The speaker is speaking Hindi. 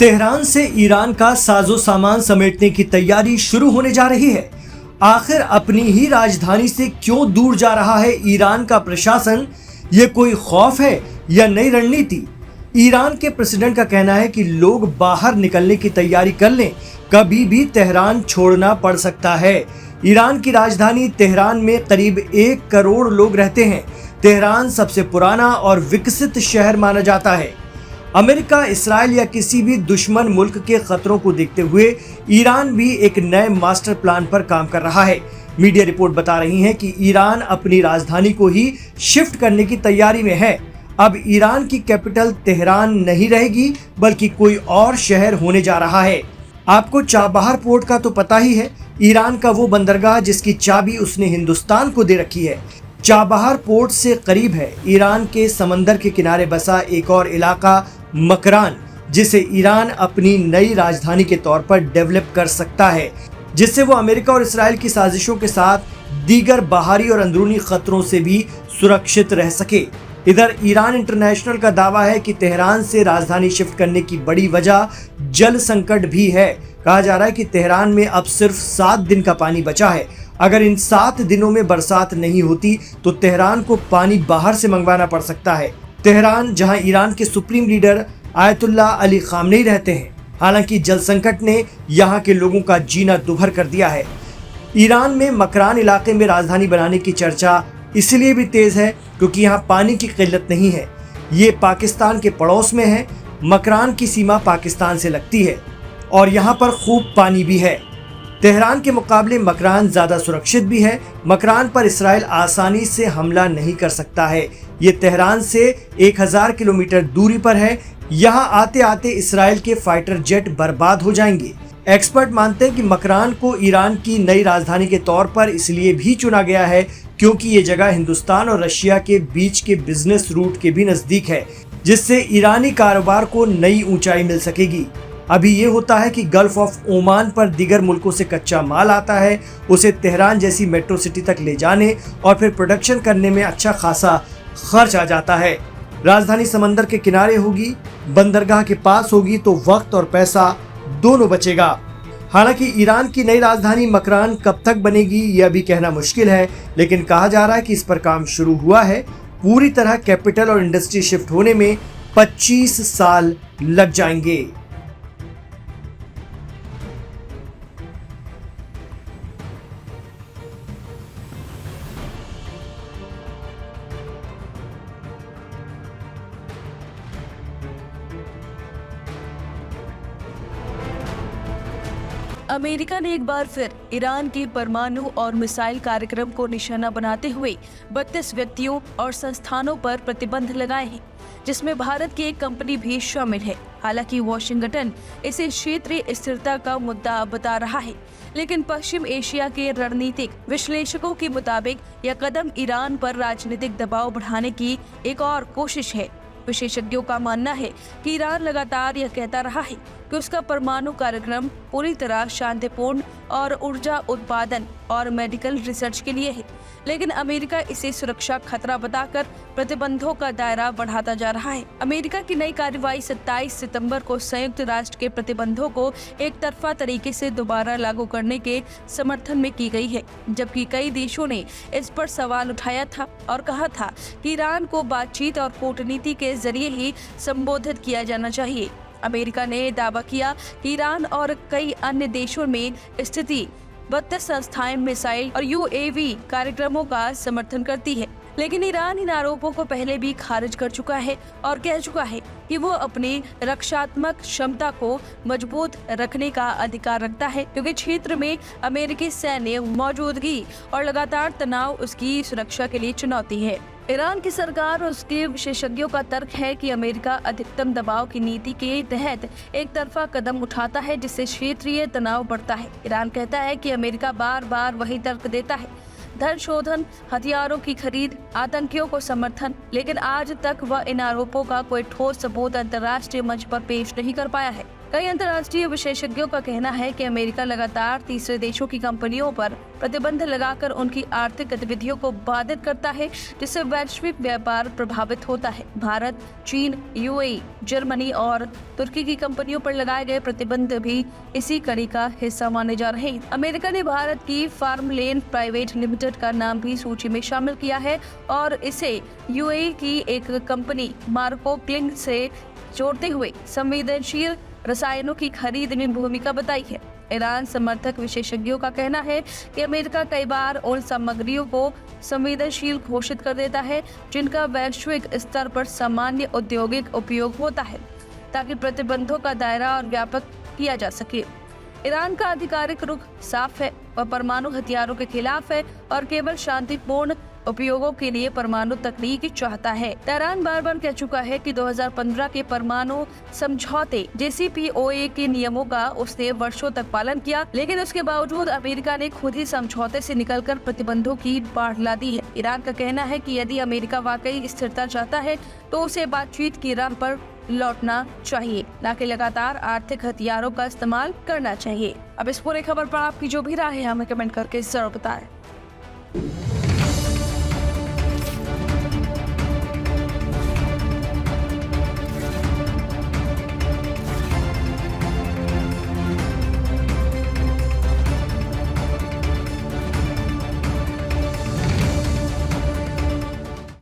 तेहरान से ईरान का साजो सामान समेटने की तैयारी शुरू होने जा रही है। आखिर अपनी ही राजधानी से क्यों दूर जा रहा है ईरान का प्रशासन? ये कोई खौफ है या नई रणनीति? ईरान के प्रेसिडेंट का कहना है कि लोग बाहर निकलने की तैयारी कर लें, कभी भी तेहरान छोड़ना पड़ सकता है। ईरान की राजधानी तेहरान में करीब 1 करोड़ लोग रहते हैं। तेहरान सबसे पुराना और विकसित शहर माना जाता है। अमेरिका, इसराइल या किसी भी दुश्मन मुल्क के खतरों को देखते हुए ईरान भी एक नए मास्टर प्लान पर काम कर रहा है। मीडिया रिपोर्ट बता रही है कि ईरान अपनी राजधानी को ही शिफ्ट करने की तैयारी में है। अब ईरान की कैपिटल तेहरान नहीं रहेगी, बल्कि कोई और शहर होने जा रहा है। आपको चाबहार पोर्ट का तो पता ही है, ईरान का वो बंदरगाह जिसकी चाबी उसने हिंदुस्तान को दे रखी है। चाबहार पोर्ट से करीब है ईरान के समंदर के किनारे बसा एक और इलाका मकरान, जिसे ईरान अपनी नई राजधानी के तौर पर डेवलप कर सकता है, जिससे वो अमेरिका और इसराइल की साजिशों के साथ दीगर बाहरी और अंदरूनी खतरों से भी सुरक्षित रह सके। इधर ईरान इंटरनेशनल का दावा है कि तेहरान से राजधानी शिफ्ट करने की बड़ी वजह जल संकट भी है। कहा जा रहा है कि तेहरान में अब सिर्फ 7 दिन का पानी बचा है। अगर इन 7 दिनों में बरसात नहीं होती तो तेहरान को पानी बाहर से मंगवाना पड़ सकता है। तेहरान, जहां ईरान के supreme leader Ayatollah Ali Khamenei रहते हैं। हालांकि जल संकट ने यहां के लोगों का जीना दुभर कर दिया है। ईरान में मकरान इलाके में राजधानी बनाने की चर्चा इसलिए भी तेज है क्योंकि यहाँ पानी की किल्लत नहीं है। ये पाकिस्तान के पड़ोस में है। मकरान की सीमा पाकिस्तान से लगती है और यहाँ पर खूब पानी भी है। तेहरान के मुकाबले मकरान ज़्यादा सुरक्षित भी है। मकरान पर इसराइल आसानी से हमला नहीं कर सकता है। ये तेहरान से 1000 किलोमीटर दूरी पर है। यहाँ आते आते इसराइल के फाइटर जेट बर्बाद हो जाएंगे। एक्सपर्ट मानते हैं कि मकरान को ईरान की नई राजधानी के तौर पर इसलिए भी चुना गया है क्योंकि ये जगह हिंदुस्तान और रशिया के बीच के बिजनेस रूट के भी नज़दीक है, जिससे ईरानी कारोबार को नई ऊंचाई मिल सकेगी। अभी ये होता है कि गल्फ ऑफ ओमान पर दीगर मुल्कों से कच्चा माल आता है, उसे तेहरान जैसी मेट्रो सिटी तक ले जाने और फिर प्रोडक्शन करने में अच्छा खासा खर्च आ जाता है। राजधानी समंदर के किनारे होगी, बंदरगाह के पास होगी, तो वक्त और पैसा दोनों बचेगा। हालांकि ईरान की नई राजधानी मकरान कब तक बनेगी यह अभी कहना मुश्किल है, लेकिन कहा जा रहा है कि इस पर काम शुरू हुआ है। पूरी तरह कैपिटल और इंडस्ट्री शिफ्ट होने में 25 साल लग जाएंगे। अमेरिका ने एक बार फिर ईरान की परमाणु और मिसाइल कार्यक्रम को निशाना बनाते हुए 32 व्यक्तियों और संस्थानों पर प्रतिबंध लगाए हैं, जिसमें भारत की एक कंपनी भी शामिल है। हालांकि वॉशिंगटन इसे क्षेत्रीय स्थिरता का मुद्दा बता रहा है, लेकिन पश्चिम एशिया के रणनीतिक विश्लेषकों के मुताबिक यह कदम ईरान पर राजनीतिक दबाव बढ़ाने की एक और कोशिश है। विशेषज्ञों का मानना है कि ईरान लगातार यह कहता रहा है कि उसका परमाणु कार्यक्रम पूरी तरह शांतिपूर्ण और ऊर्जा उत्पादन और मेडिकल रिसर्च के लिए है, लेकिन अमेरिका इसे सुरक्षा खतरा बताकर प्रतिबंधों का दायरा बढ़ाता जा रहा है। अमेरिका की नई कार्रवाई 27 सितंबर को संयुक्त राष्ट्र के प्रतिबंधों को एक तरफा तरीके से दोबारा लागू करने के समर्थन में की गई है, जबकि कई देशों ने इस पर सवाल उठाया था और कहा था कि ईरान को बातचीत और कूटनीति के जरिए ही संबोधित किया जाना चाहिए। अमेरिका ने दावा किया कि ईरान और कई अन्य देशों में स्थिति 32 संस्थाएं मिसाइल और UAV कार्यक्रमों का समर्थन करती है, लेकिन ईरान इन आरोपों को पहले भी खारिज कर चुका है और कह चुका है कि वो अपनी रक्षात्मक क्षमता को मजबूत रखने का अधिकार रखता है, क्योंकि क्षेत्र में अमेरिकी सैन्य मौजूदगी और लगातार तनाव उसकी सुरक्षा के लिए चुनौती है। ईरान की सरकार और उसके विशेषज्ञों का तर्क है कि अमेरिका अधिकतम दबाव की नीति के तहत एक तरफा कदम उठाता है, जिससे क्षेत्रीय तनाव बढ़ता है। ईरान कहता है कि अमेरिका बार बार वही तर्क देता है, धन शोधन, हथियारों की खरीद, आतंकियों को समर्थन, लेकिन आज तक वह इन आरोपों का कोई ठोस सबूत अंतर्राष्ट्रीय मंच पर पेश नहीं कर पाया है। कई अंतर्राष्ट्रीय विशेषज्ञों का कहना है कि अमेरिका लगातार तीसरे देशों की कंपनियों पर प्रतिबंध लगाकर उनकी आर्थिक गतिविधियों को बाधित करता है, जिससे वैश्विक व्यापार प्रभावित होता है। भारत, चीन, यूएई, जर्मनी और तुर्की की कंपनियों पर लगाए गए प्रतिबंध भी इसी कड़ी का हिस्सा माने जा रहे हैं। अमेरिका ने भारत की फार्मलैंड प्राइवेट लिमिटेड का नाम भी सूची में शामिल किया है और इसे यूएई की एक कंपनी मार्को क्लिंग से जोड़ते हुए संवेदनशील रसायनों की खरीद में भूमिका बताई है। ईरान समर्थक विशेषज्ञों का कहना है कि अमेरिका कई बार उन सामग्रियों को संवेदनशील घोषित कर देता है जिनका वैश्विक स्तर पर सामान्य औद्योगिक उपयोग होता है, ताकि प्रतिबंधों का दायरा और व्यापक किया जा सके। ईरान का आधिकारिक रुख साफ है, वह परमाणु हथियारों के खिलाफ है और केवल शांतिपूर्ण उपयोगों के लिए परमाणु तकनीक चाहता है। तेहरान बार बार कह चुका है कि 2015 के परमाणु समझौते JCPOA के नियमों का उसने वर्षों तक पालन किया, लेकिन उसके बावजूद अमेरिका ने खुद ही समझौते से निकलकर प्रतिबंधों की बाढ़ ला दी है। ईरान का कहना है कि यदि अमेरिका वाकई स्थिरता चाहता है तो उसे बातचीत की राह पर लौटना चाहिए, न कि लगातार आर्थिक हथियारों का इस्तेमाल करना चाहिए। अब इस पूरी खबर पर आपकी जो भी राय है हमें कमेंट करके जरूर बताएं।